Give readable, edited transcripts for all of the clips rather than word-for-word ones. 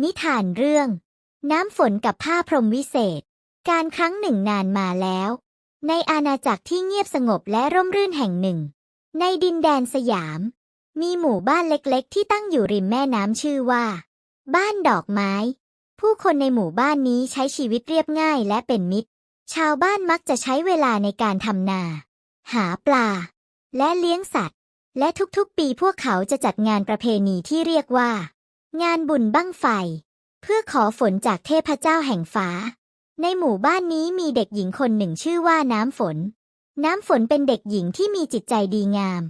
นิทานเรื่องน้ำฝนกับผ้าพรหมวิเศษการครั้งหนึ่งนานมาแล้วในอาณาจักรที่เงียบสงบและร่มรื่นแห่งหนึ่งในดินแดนสยามมีหมู่บ้านเล็กๆที่ตั้งอยู่ริมแม่น้ำชื่อว่าบ้านดอกไม้ผู้คนในหมู่บ้านนี้ใช้ชีวิตเรียบง่ายและเป็นมิตรชาวบ้านมักจะใช้เวลาในการทำนาหาปลาและเลี้ยงสัตว์และทุกๆปีพวกเขาจะจัดงานประเพณีที่เรียกว่างานบุญบั้งไฟเพื่อขอฝนจากเทพเจ้าแห่งฟ้าในหมู่บ้านนี้มีเด็กหญิงคนหนึ่งชื่อว่าน้ำฝนเป็นเด็กหญิงที่มีจิตใจดีงาม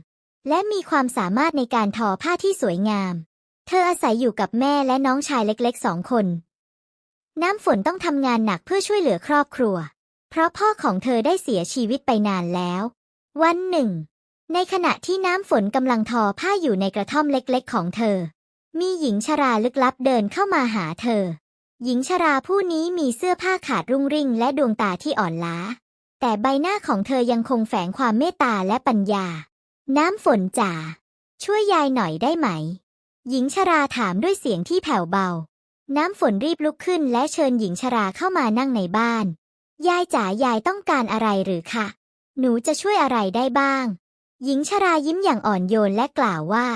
และมีความสามารถในการทอผ้าที่สวยงามเธออาศัยอยู่กับแม่และน้องชายเล็กๆ2 คนน้ำฝนต้องทำงานหนักเพื่อช่วยเหลือครอบครัวเพราะพ่อของเธอได้เสียชีวิตไปนานแล้ววันหนึ่งในขณะที่น้ำฝนกำลังทอผ้าอยู่ในกระท่อมเล็กๆของเธอมีหญิงชราลึกลับเดินเข้ามาหาเธอหญิงชราผู้นี้มีเสื้อผ้าขาดรุ่งริ่งและดวงตาที่อ่อนล้าแต่ใบหน้าของเธอยังคงแฝงความเมตตาและปัญญาน้ำฝนจ๋าช่วยยายหน่อยได้ไหมหญิงชราถามด้วยเสียงที่แผ่วเบาน้ำฝนรีบลุกขึ้นและเชิญหญิงชราเข้ามานั่งในบ้านยายจ๋ายายต้องการอะไรหรือคะหนูจะช่วยอะไรได้บ้างหญิงชรายิ้มอย่างอ่อนโยนและกล่าวว่า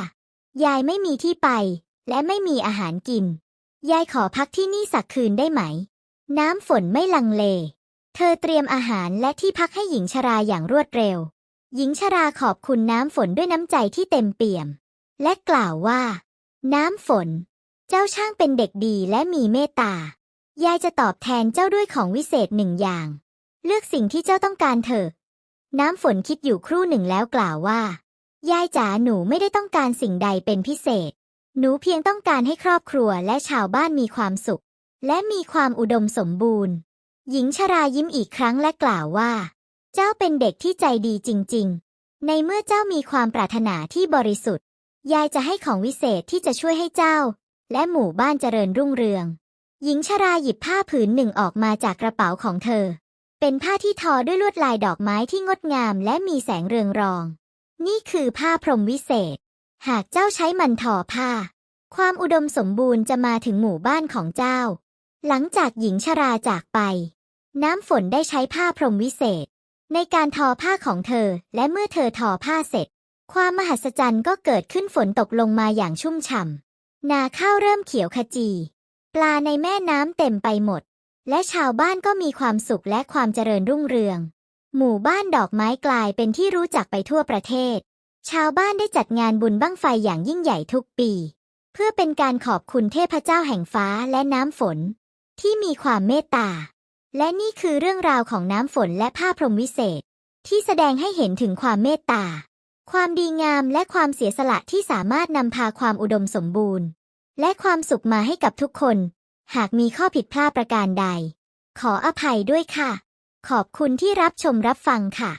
ยายไม่มีที่ไปและไม่มีอาหารกินยายขอพักที่นี่สักคืนได้ไหมน้ำฝนไม่ลังเลเธอเตรียมอาหารและที่พักให้หญิงชราอย่างรวดเร็วหญิงชราขอบคุณน้ำฝนด้วยน้ำใจที่เต็มเปี่ยมและกล่าวว่าน้ำฝนเจ้าช่างเป็นเด็กดีและมีเมตตายายจะตอบแทนเจ้าด้วยของวิเศษ1 อย่างเลือกสิ่งที่เจ้าต้องการเถอะน้ำฝนคิดอยู่ครู่หนึ่งแล้วกล่าวว่ายายจ๋าหนูไม่ได้ต้องการสิ่งใดเป็นพิเศษหนูเพียงต้องการให้ครอบครัวและชาวบ้านมีความสุขและมีความอุดมสมบูรณ์หญิงชรายิ้มอีกครั้งและกล่าวว่าเจ้าเป็นเด็กที่ใจดีจริงๆในเมื่อเจ้ามีความปรารถนาที่บริสุทธิ์ยายจะให้ของวิเศษที่จะช่วยให้เจ้าและหมู่บ้านเจริญรุ่งเรืองหญิงชราหยิบผ้าผืนหนึ่งออกมาจากกระเป๋าของเธอเป็นผ้าที่ทอด้วยลวดลายดอกไม้ที่งดงามและมีแสงเรืองรองนี่คือผ้าพรหมวิเศษหากเจ้าใช้มันทอผ้าความอุดมสมบูรณ์จะมาถึงหมู่บ้านของเจ้าหลังจากหญิงชราจากไปน้ำฝนได้ใช้ผ้าพรหมวิเศษในการทอผ้าของเธอและเมื่อเธอทอผ้าเสร็จความมหัศจรรย์ก็เกิดขึ้นฝนตกลงมาอย่างชุ่มฉ่ำนาข้าวเริ่มเขียวขจีปลาในแม่น้ำเต็มไปหมดและชาวบ้านก็มีความสุขและความเจริญรุ่งเรืองหมู่บ้านดอกไม้กลายเป็นที่รู้จักไปทั่วประเทศชาวบ้านได้จัดงานบุญบั้งไฟอย่างยิ่งใหญ่ทุกปีเพื่อเป็นการขอบคุณเทพเจ้าแห่งฟ้าและน้ำฝนที่มีความเมตตาและนี่คือเรื่องราวของน้ำฝนและผ้าพรหมวิเศษที่แสดงให้เห็นถึงความเมตตาความดีงามและความเสียสละที่สามารถนำพาความอุดมสมบูรณ์และความสุขมาให้กับทุกคนหากมีข้อผิดพลาดประการใดขออภัยด้วยค่ะขอบคุณที่รับชมรับฟังค่ะ